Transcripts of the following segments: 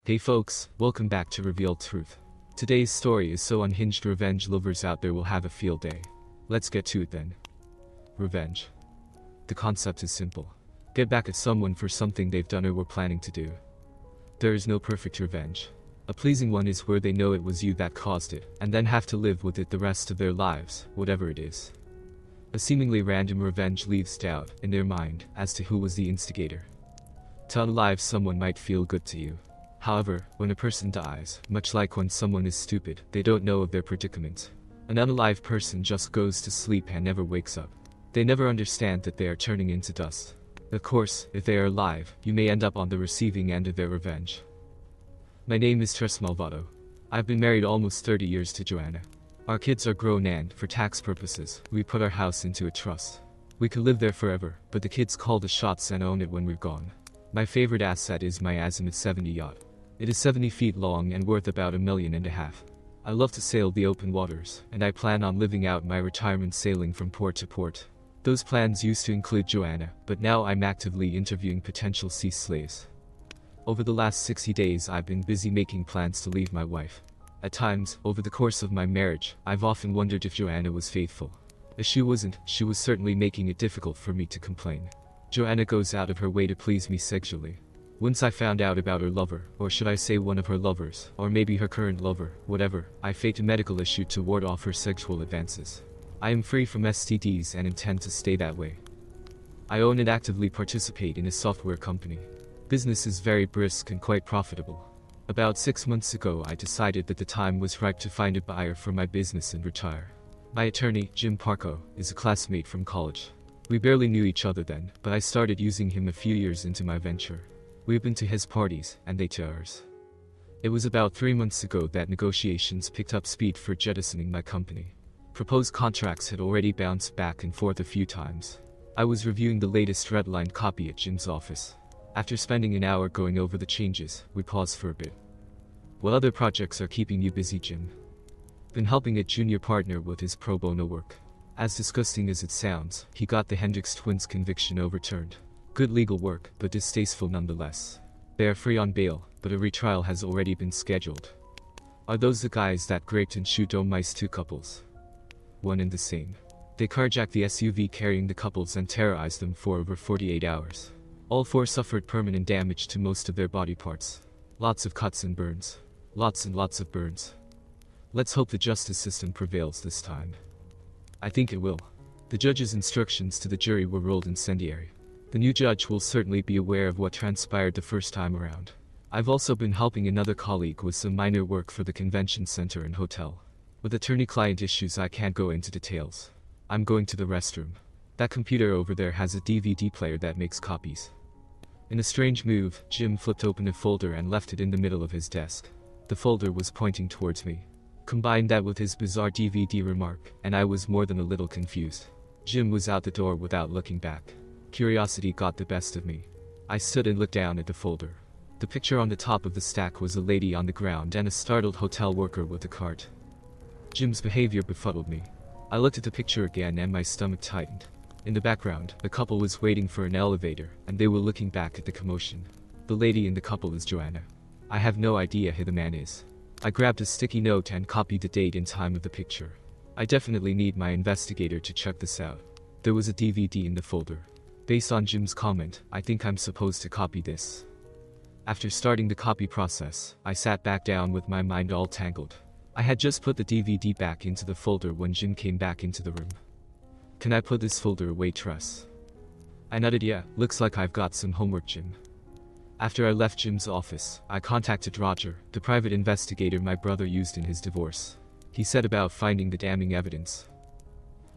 Hey folks, welcome back to Revealed Truth. Today's story is so unhinged revenge lovers out there will have a field day. Let's get to it then. Revenge. The concept is simple. Get back at someone for something they've done or were planning to do. There is no perfect revenge. A pleasing one is where they know it was you that caused it, and then have to live with it the rest of their lives, whatever it is. A seemingly random revenge leaves doubt in their mind as to who was the instigator. To unalive someone might feel good to you. However, when a person dies, much like when someone is stupid, they don't know of their predicament. An unalive person just goes to sleep and never wakes up. They never understand that they are turning into dust. Of course, if they are alive, you may end up on the receiving end of their revenge. My name is Tres Malvado. I've been married almost 30 years to Joanna. Our kids are grown and, for tax purposes, we put our house into a trust. We could live there forever, but the kids call the shots and own it when we're gone. My favorite asset is my Azimuth 70 yacht. It is 70 feet long and worth about $1.5 million. I love to sail the open waters, and I plan on living out my retirement sailing from port to port. Those plans used to include Joanna, but now I'm actively interviewing potential sea slaves. Over the last 60 days I've been busy making plans to leave my wife. At times, over the course of my marriage, I've often wondered if Joanna was faithful. If she wasn't, she was certainly making it difficult for me to complain. Joanna goes out of her way to please me sexually. Once I found out about her lover, or should I say one of her lovers, or maybe her current lover, whatever, I faked a medical issue to ward off her sexual advances. I am free from STDs and intend to stay that way. I own and actively participate in a software company. Business is very brisk and quite profitable. About 6 months ago I decided that the time was ripe to find a buyer for my business and retire. My attorney, Jim Parco, is a classmate from college. We barely knew each other then, but I started using him a few years into my venture. We've been to his parties, and they to ours. It was about 3 months ago that negotiations picked up speed for jettisoning my company. Proposed contracts had already bounced back and forth a few times. I was reviewing the latest redlined copy at Jim's office. After spending an hour going over the changes, we paused for a bit. What other projects are keeping you busy, Jim? Been helping a junior partner with his pro bono work. As disgusting as it sounds, he got the Hendricks twins' conviction overturned. Good legal work, but distasteful nonetheless. They are free on bail, but a retrial has already been scheduled. Are those the guys that raped and shoot Mice two couples? One and the same. They carjacked the SUV carrying the couples and terrorized them for over 48 hours. All four suffered permanent damage to most of their body parts. Lots of cuts and burns. Lots and lots of burns. Let's hope the justice system prevails this time. I think it will. The judge's instructions to the jury were ruled incendiary. The new judge will certainly be aware of what transpired the first time around. I've also been helping another colleague with some minor work for the convention center and hotel. With attorney-client issues I can't go into details. I'm going to the restroom. That computer over there has a DVD player that makes copies. In a strange move, Jim flipped open a folder and left it in the middle of his desk. The folder was pointing towards me. Combine that with his bizarre DVD remark, and I was more than a little confused. Jim was out the door without looking back. Curiosity got the best of me. I stood and looked down at the folder. The picture on the top of the stack was a lady on the ground and a startled hotel worker with a cart. Jim's behavior befuddled me. I looked at the picture again and my stomach tightened. In the background, a couple was waiting for an elevator, and they were looking back at the commotion. The lady in the couple is Joanna. I have no idea who the man is. I grabbed a sticky note and copied the date and time of the picture. I definitely need my investigator to check this out. There was a DVD in the folder. Based on Jim's comment, I think I'm supposed to copy this. After starting the copy process, I sat back down with my mind all tangled. I had just put the DVD back into the folder when Jim came back into the room. Can I put this folder away, Tress? I nodded. Yeah, looks like I've got some homework, Jim. After I left Jim's office, I contacted Roger, the private investigator my brother used in his divorce. He said about finding the damning evidence.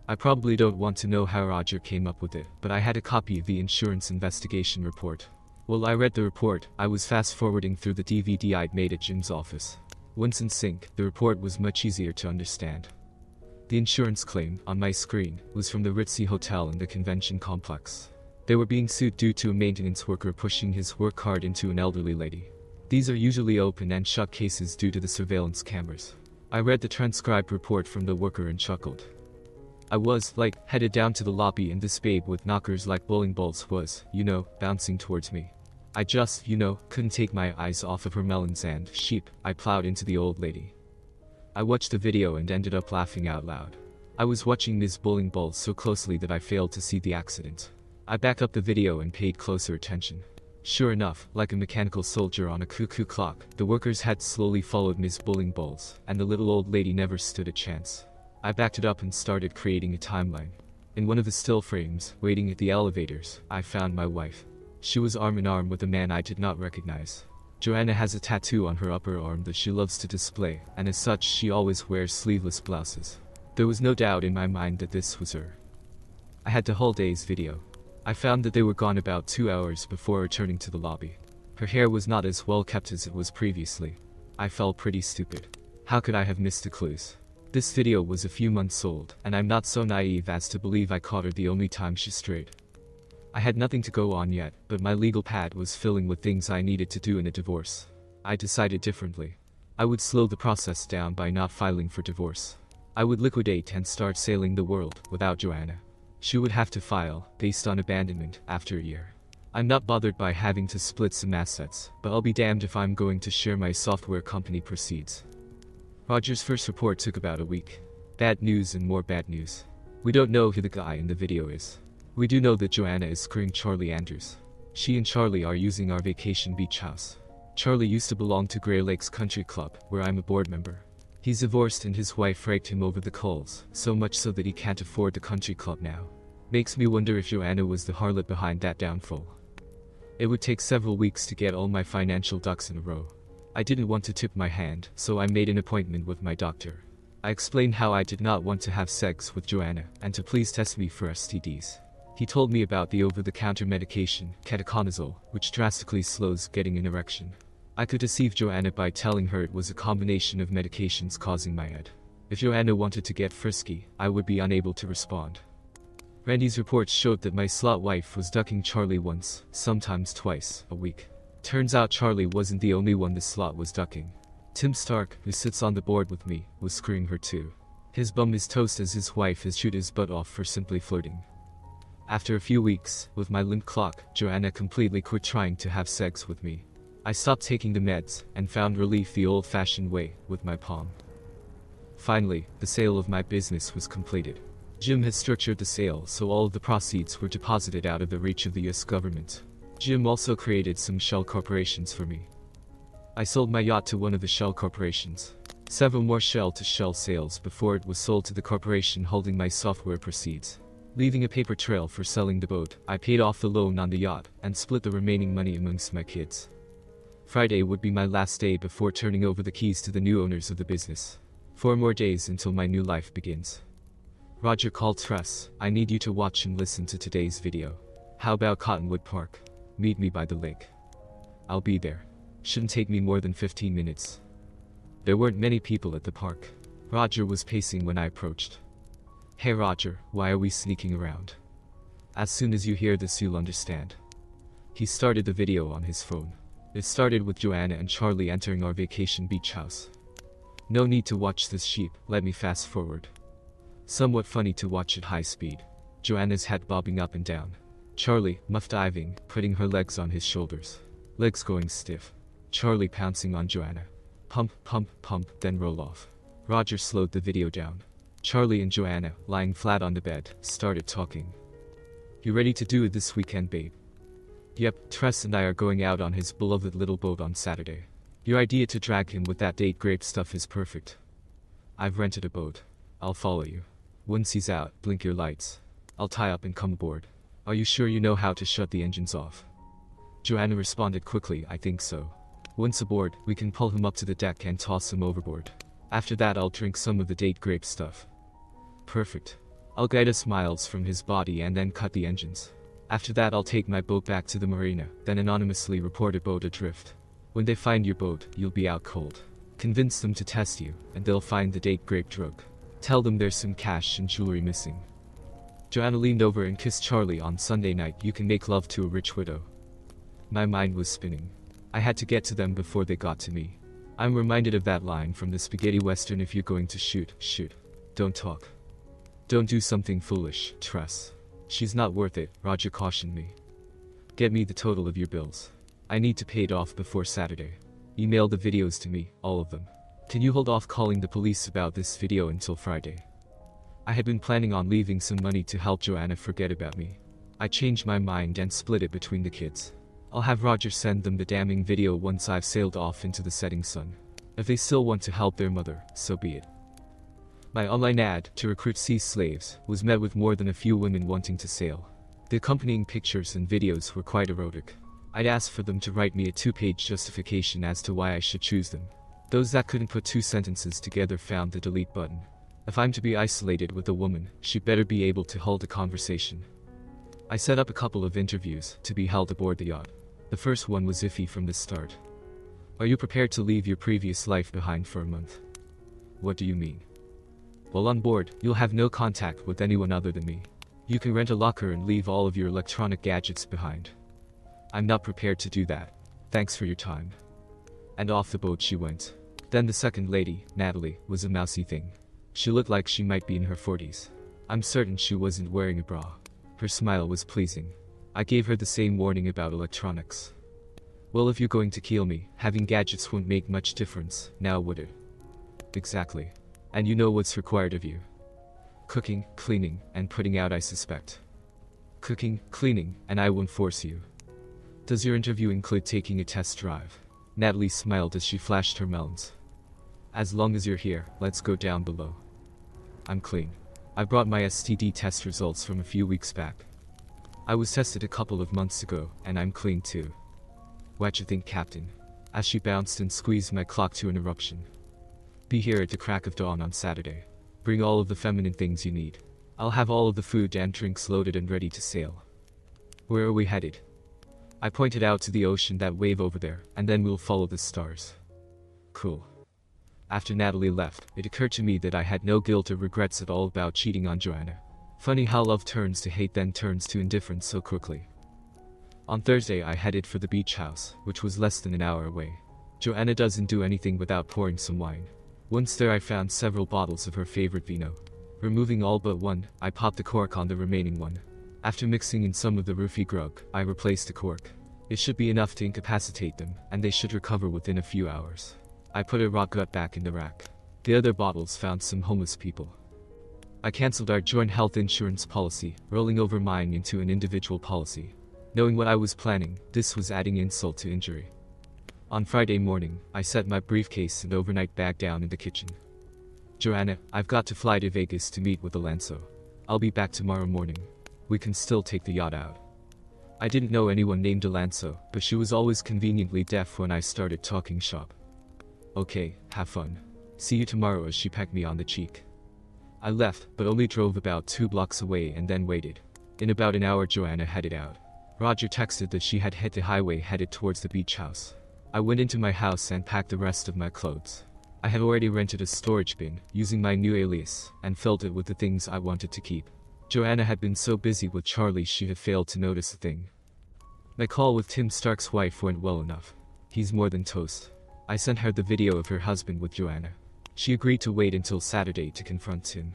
I probably don't want to know how Roger came up with it, but I had a copy of the insurance investigation report. While I read the report, I was fast-forwarding through the DVD I'd made at Jim's office. Once in sync, the report was much easier to understand. The insurance claim, on my screen, was from the Ritzy Hotel in the convention complex. They were being sued due to a maintenance worker pushing his work cart into an elderly lady. These are usually open and shut cases due to the surveillance cameras. I read the transcribed report from the worker and chuckled. I was, headed down to the lobby and this babe with knockers like bowling balls was, bouncing towards me. I just, couldn't take my eyes off of her melons and sheep. I plowed into the old lady. I watched the video and ended up laughing out loud. I was watching Ms. Bowling Ball so closely that I failed to see the accident. I backed up the video and paid closer attention. Sure enough, like a mechanical soldier on a cuckoo clock, the workers had slowly followed Ms. Bowling Balls, and the little old lady never stood a chance. I backed it up and started creating a timeline. In one of the still frames, waiting at the elevators, I found my wife. She was arm in arm with a man I did not recognize. Joanna has a tattoo on her upper arm that she loves to display, and as such she always wears sleeveless blouses. There was no doubt in my mind that this was her. I had the whole day's video. I found that they were gone about 2 hours before returning to the lobby. Her hair was not as well kept as it was previously. I felt pretty stupid. How could I have missed the clues? This video was a few months old, and I'm not so naive as to believe I caught her the only time she strayed. I had nothing to go on yet, but my legal pad was filling with things I needed to do in a divorce. I decided differently. I would slow the process down by not filing for divorce. I would liquidate and start sailing the world without Joanna. She would have to file, based on abandonment, after a year. I'm not bothered by having to split some assets, but I'll be damned if I'm going to share my software company proceeds. Roger's first report took about a week. Bad news and more bad news. We don't know who the guy in the video is. We do know that Joanna is screwing Charlie Andrews. She and Charlie are using our vacation beach house. Charlie used to belong to Grey Lakes Country Club, where I'm a board member. He's divorced and his wife raked him over the coals, so much so that he can't afford the country club now. Makes me wonder if Joanna was the harlot behind that downfall. It would take several weeks to get all my financial ducks in a row. I didn't want to tip my hand, so I made an appointment with my doctor. I explained how I did not want to have sex with Joanna, and to please test me for STDs. He told me about the over-the-counter medication, ketoconazole, which drastically slows getting an erection. I could deceive Joanna by telling her it was a combination of medications causing my head. If Joanna wanted to get frisky, I would be unable to respond. Randy's reports showed that my slut wife was ducking Charlie once, sometimes twice, a week. Turns out Charlie wasn't the only one the slut was ducking. Tim Stark, who sits on the board with me, was screwing her too. His bum is toast as his wife has chewed his butt off for simply flirting. After a few weeks, with my limp clock, Joanna completely quit trying to have sex with me. I stopped taking the meds, and found relief the old-fashioned way, with my palm. Finally, the sale of my business was completed. Jim had structured the sale so all of the proceeds were deposited out of the reach of the US government. Jim also created some shell corporations for me. I sold my yacht to one of the shell corporations. Several more shell-to-shell sales before it was sold to the corporation holding my software proceeds. Leaving a paper trail for selling the boat, I paid off the loan on the yacht, and split the remaining money amongst my kids. Friday would be my last day before turning over the keys to the new owners of the business. 4 more days until my new life begins. Roger called Tress. I need you to watch and listen to today's video. How about Cottonwood Park? Meet me by the lake. I'll be there. Shouldn't take me more than 15 minutes. There weren't many people at the park. Roger was pacing when I approached. Hey Roger, why are we sneaking around? As soon as you hear this you'll understand. He started the video on his phone. It started with Joanna and Charlie entering our vacation beach house. No need to watch this sheep, let me fast forward. Somewhat funny to watch at high speed. Joanna's head bobbing up and down. Charlie, muff diving, putting her legs on his shoulders. Legs going stiff. Charlie pouncing on Joanna. Pump, pump, pump, then roll off. Roger slowed the video down. Charlie and Joanna, lying flat on the bed, started talking. You ready to do it this weekend, babe? Yep, Tress and I are going out on his beloved little boat on Saturday. Your idea to drag him with that date grape stuff is perfect. I've rented a boat. I'll follow you. Once he's out, blink your lights. I'll tie up and come aboard. Are you sure you know how to shut the engines off? Joanna responded quickly, I think so. Once aboard, we can pull him up to the deck and toss him overboard. After that I'll drink some of the date grape stuff. Perfect. I'll guide us miles from his body and then cut the engines. After that I'll take my boat back to the marina, then anonymously report a boat adrift. When they find your boat, you'll be out cold. Convince them to test you, and they'll find the date grape drug. Tell them there's some cash and jewelry missing. Joanna leaned over and kissed Charlie. On Sunday night you can make love to a rich widow. My mind was spinning. I had to get to them before they got to me. I'm reminded of that line from the spaghetti western: if you're going to shoot, shoot. Don't talk. Don't do something foolish, Tress. She's not worth it, Roger cautioned me. Get me the total of your bills. I need to pay it off before Saturday. Email the videos to me, all of them. Can you hold off calling the police about this video until Friday? I had been planning on leaving some money to help Joanna forget about me. I changed my mind and split it between the kids. I'll have Roger send them the damning video once I've sailed off into the setting sun. If they still want to help their mother, so be it. My online ad to recruit sea slaves was met with more than a few women wanting to sail. The accompanying pictures and videos were quite erotic. I'd asked for them to write me a 2-page justification as to why I should choose them. Those that couldn't put 2 sentences together found the delete button. If I'm to be isolated with a woman, she better be able to hold a conversation. I set up a couple of interviews to be held aboard the yacht. The first one was iffy from the start. Are you prepared to leave your previous life behind for a month? What do you mean? While on board, you'll have no contact with anyone other than me. You can rent a locker and leave all of your electronic gadgets behind. I'm not prepared to do that. Thanks for your time. And off the boat she went. Then the second lady, Natalie, was a mousy thing. She looked like she might be in her 40s. I'm certain she wasn't wearing a bra. Her smile was pleasing. I gave her the same warning about electronics. Well, if you're going to kill me, having gadgets won't make much difference, now would it? Exactly. And you know what's required of you. Cooking, cleaning, and putting out, I suspect. Cooking, cleaning, and I won't force you. Does your interview include taking a test drive? Natalie smiled as she flashed her melons. As long as you're here, let's go down below. I'm clean. I brought my STD test results from a few weeks back. I was tested a couple of months ago, and I'm clean too. What you think, Captain? As she bounced and squeezed my clock to an eruption. Be here at the crack of dawn on Saturday. Bring all of the feminine things you need. I'll have all of the food and drinks loaded and ready to sail. Where are we headed? I pointed out to the ocean, that wave over there, and then we'll follow the stars. Cool. After Natalie left, it occurred to me that I had no guilt or regrets at all about cheating on Joanna. Funny how love turns to hate then turns to indifference so quickly. On Thursday I headed for the beach house, which was less than an hour away. Joanna doesn't do anything without pouring some wine. Once there I found several bottles of her favorite vino. Removing all but one, I popped the cork on the remaining one. After mixing in some of the roofie grog, I replaced the cork. It should be enough to incapacitate them, and they should recover within a few hours. I put a rock gut back in the rack. The other bottles found some homeless people. I cancelled our joint health insurance policy, rolling over mine into an individual policy. Knowing what I was planning, this was adding insult to injury. On Friday morning, I set my briefcase and overnight bag down in the kitchen. Joanna, I've got to fly to Vegas to meet with Alonso. I'll be back tomorrow morning. We can still take the yacht out. I didn't know anyone named Alonso, but she was always conveniently deaf when I started talking shop. Okay, have fun. See you tomorrow, as she pecked me on the cheek. I left, but only drove about 2 blocks away and then waited. In about an hour Joanna headed out. Roger texted that she had hit the highway headed towards the beach house. I went into my house and packed the rest of my clothes. I had already rented a storage bin, using my new alias, and filled it with the things I wanted to keep. Joanna had been so busy with Charlie she had failed to notice a thing. My call with Tim Stark's wife went well enough. He's more than toast. I sent her the video of her husband with Joanna. She agreed to wait until Saturday to confront Tim.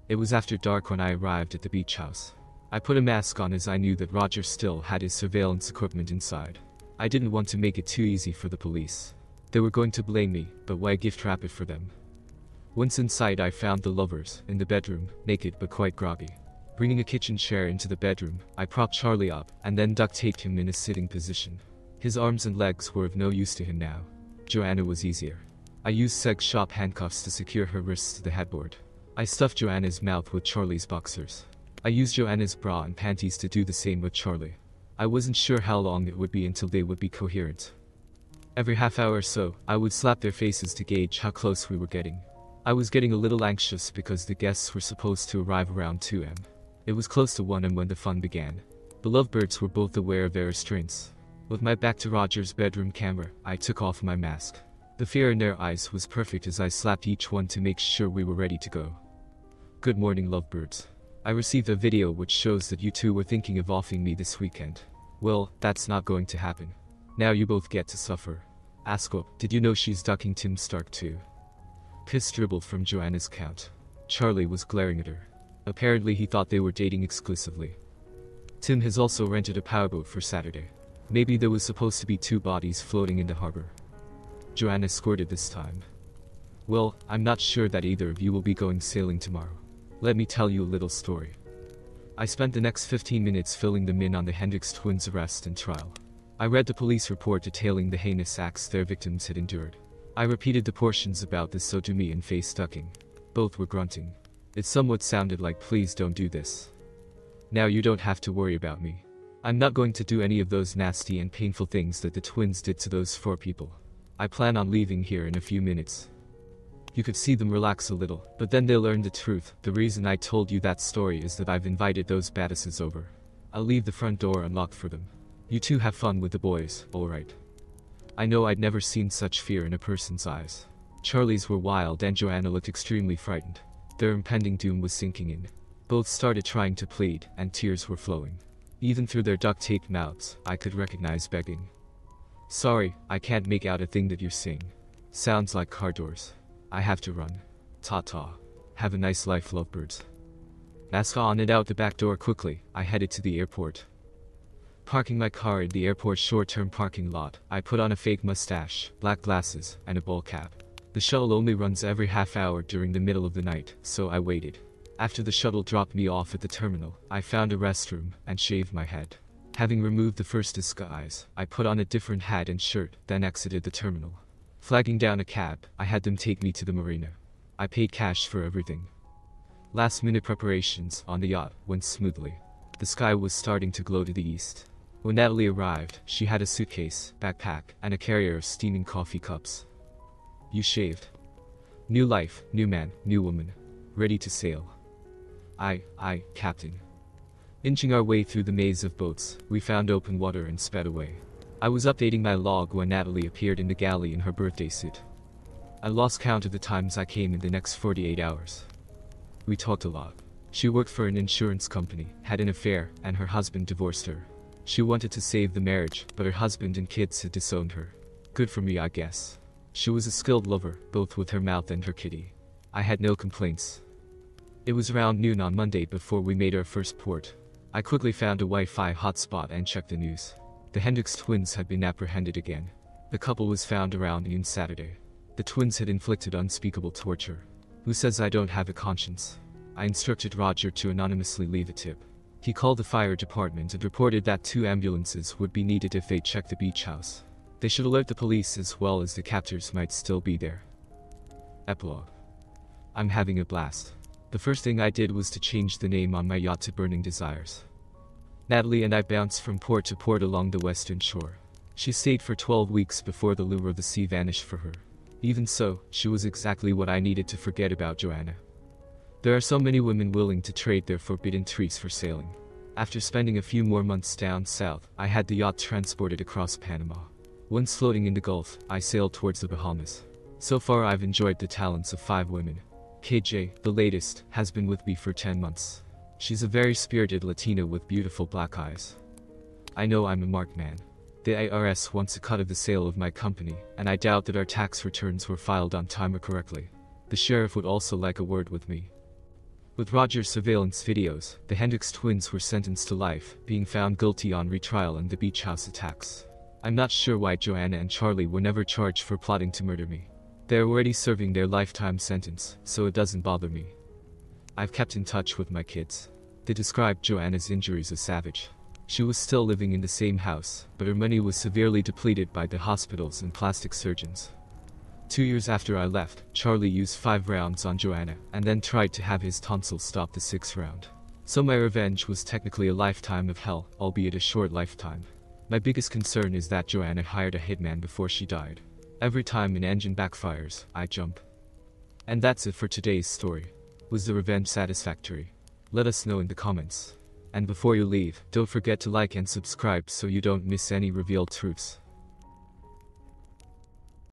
It was after dark when I arrived at the beach house. I put a mask on as I knew that Roger still had his surveillance equipment inside. I didn't want to make it too easy for the police. They were going to blame me, but why gift wrap it for them? Once inside I found the lovers, in the bedroom, naked but quite groggy. Bringing a kitchen chair into the bedroom, I propped Charlie up, and then duct taped him in a sitting position. His arms and legs were of no use to him now. Joanna was easier. I used sex shop handcuffs to secure her wrists to the headboard. I stuffed Joanna's mouth with Charlie's boxers. I used Joanna's bra and panties to do the same with Charlie. I wasn't sure how long it would be until they would be coherent. Every half hour or so, I would slap their faces to gauge how close we were getting. I was getting a little anxious because the guests were supposed to arrive around 2 am. It was close to 1 am when the fun began. The lovebirds were both aware of their restraints. With my back to Roger's bedroom camera, I took off my mask. The fear in their eyes was perfect as I slapped each one to make sure we were ready to go. Good morning, lovebirds. I received a video which shows that you two were thinking of offing me this weekend. Well, that's not going to happen. Now you both get to suffer. Asko, did you know she's ducking Tim Stark too? Piss dribbled from Joanna's count. Charlie was glaring at her. Apparently he thought they were dating exclusively. Tim has also rented a powerboat for Saturday. Maybe there was supposed to be 2 bodies floating in the harbor. Joanna squirted this time. Well, I'm not sure that either of you will be going sailing tomorrow. Let me tell you a little story. I spent the next 15 minutes filling them in on the Hendricks twins' arrest and trial. I read the police report detailing the heinous acts their victims had endured. I repeated the portions about the sodomy and face ducking. Both were grunting. It somewhat sounded like, please don't do this. Now you don't have to worry about me. I'm not going to do any of those nasty and painful things that the twins did to those 4 people. I plan on leaving here in a few minutes. You could see them relax a little, but then they'll learn the truth. The reason I told you that story is that I've invited those badasses over. I'll leave the front door unlocked for them. You two have fun with the boys, alright? I know I'd never seen such fear in a person's eyes. Charlie's were wild and Joanna looked extremely frightened. Their impending doom was sinking in. Both started trying to plead, and tears were flowing. Even through their duct-taped mouths, I could recognize begging. Sorry, I can't make out a thing that you're saying. Sounds like car doors. I have to run. Ta-ta. Have a nice life, lovebirds. Naska on and out the back door quickly, I headed to the airport. Parking my car in the airport's short-term parking lot, I put on a fake mustache, black glasses, and a ball cap. The shuttle only runs every half hour during the middle of the night, so I waited. After the shuttle dropped me off at the terminal, I found a restroom and shaved my head. Having removed the first disguise, I put on a different hat and shirt, then exited the terminal. Flagging down a cab, I had them take me to the marina. I paid cash for everything. Last-minute preparations on the yacht went smoothly. The sky was starting to glow to the east. When Natalie arrived, she had a suitcase, backpack, and a carrier of steaming coffee cups. You shaved. New life, new man, new woman. Ready to sail. Aye, Captain. Inching our way through the maze of boats, we found open water and sped away. I was updating my log when Natalie appeared in the galley in her birthday suit. I lost count of the times I came in the next 48 hours. We talked a lot. She worked for an insurance company, had an affair, and her husband divorced her. She wanted to save the marriage, but her husband and kids had disowned her. Good for me, I guess. She was a skilled lover, both with her mouth and her kitty. I had no complaints. It was around noon on Monday before we made our first port. I quickly found a Wi-Fi hotspot and checked the news. The Hendricks twins had been apprehended again. The couple was found around noon Saturday. The twins had inflicted unspeakable torture. Who says I don't have a conscience? I instructed Roger to anonymously leave a tip. He called the fire department and reported that 2 ambulances would be needed if they checked the beach house. They should alert the police as well as the captors might still be there. Epilogue. I'm having a blast. The first thing I did was to change the name on my yacht to Burning Desires. Natalie and I bounced from port to port along the western shore. She stayed for 12 weeks before the lure of the sea vanished for her. Even so, she was exactly what I needed to forget about Joanna. There are so many women willing to trade their forbidden treats for sailing. After spending a few more months down south, I had the yacht transported across Panama. Once floating in the Gulf, I sailed towards the Bahamas. So far I've enjoyed the talents of 5 women. KJ, the latest, has been with me for 10 months. She's a very spirited Latina with beautiful black eyes. I know I'm a marked man. The IRS wants a cut of the sale of my company, and I doubt that our tax returns were filed on time or correctly. The sheriff would also like a word with me. With Roger's surveillance videos, the Hendricks twins were sentenced to life, being found guilty on retrial in the beach house attacks. I'm not sure why Joanna and Charlie were never charged for plotting to murder me. They're already serving their lifetime sentence, so it doesn't bother me. I've kept in touch with my kids. They described Joanna's injuries as savage. She was still living in the same house, but her money was severely depleted by the hospitals and plastic surgeons. 2 years after I left, Charlie used 5 rounds on Joanna, and then tried to have his tonsils stop the 6th round. So my revenge was technically a lifetime of hell, albeit a short lifetime. My biggest concern is that Joanna hired a hitman before she died. Every time an engine backfires, I jump. And that's it for today's story. Was the revenge satisfactory? Let us know in the comments. And before you leave, don't forget to like and subscribe so you don't miss any revealed truths.